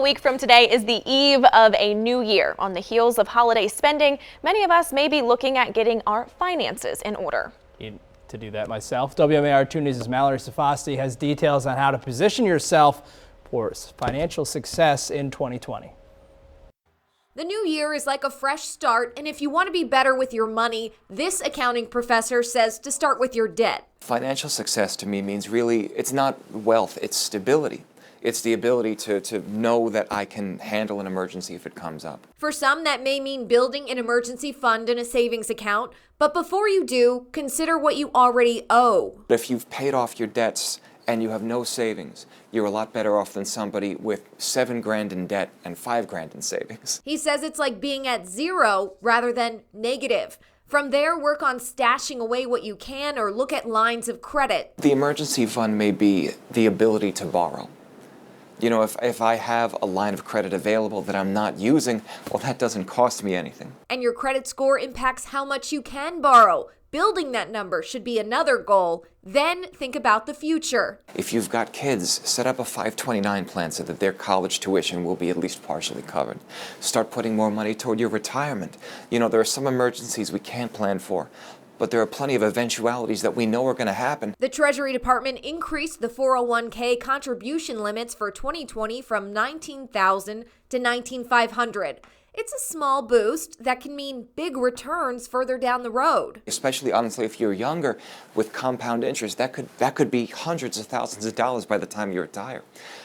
a week from today is the eve of a new year. On the heels of holiday spending, many of us may be looking at getting our finances in order. To do that myself, WMAR 2 News' Mallory Safasti has details on how to position yourself for financial success in 2020. The new year is like a fresh start, and if you want to be better with your money, this accounting professor says to start with your debt. Financial success to me means really, it's not wealth, it's stability. It's the ability to know that I can handle an emergency if it comes up. For some, that may mean building an emergency fund and a savings account. But before you do, consider what you already owe. If you've paid off your debts and you have no savings, you're a lot better off than somebody with 7 grand in debt and 5 grand in savings. He says it's like being at zero rather than negative. From there, work on stashing away what you can or look at lines of credit. The emergency fund may be the ability to borrow. You know, if I have a line of credit available that I'm not using, well, that doesn't cost me anything. And your credit score impacts how much you can borrow. Building that number should be another goal. Then think about the future. If you've got kids, set up a 529 plan so that their college tuition will be at least partially covered. Start putting more money toward your retirement. You know, there are some emergencies we can't plan for, but there are plenty of eventualities that we know are going to happen. The Treasury Department increased the 401k contribution limits for 2020 from $19,000 to $19,500. It's a small boost that can mean big returns further down the road. Especially, honestly, if you're younger, with compound interest, that could be hundreds of thousands of dollars by the time you retire.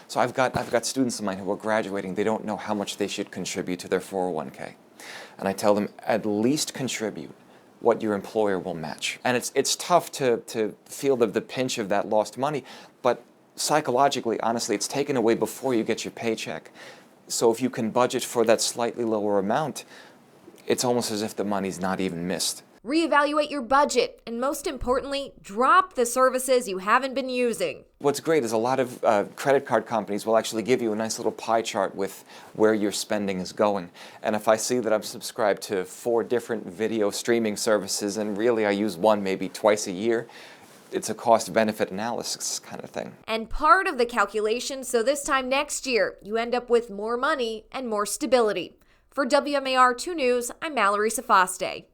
So I've got students of mine who are graduating. They don't know how much they should contribute to their 401k. And I tell them, at least contribute what your employer will match. And it's tough to feel the pinch of that lost money, but psychologically, honestly, it's taken away before you get your paycheck. So if you can budget for that slightly lower amount, it's almost as if the money's not even missed. Reevaluate your budget, and most importantly, drop the services you haven't been using. What's great is a lot of credit card companies will actually give you a nice little pie chart with where your spending is going. And if I see that I'm subscribed to 4 different video streaming services and really I use one maybe twice a year, it's a cost-benefit analysis kind of thing. And part of the calculation, so this time next year, you end up with more money and more stability. For WMAR 2 News, I'm Mallory Safasti.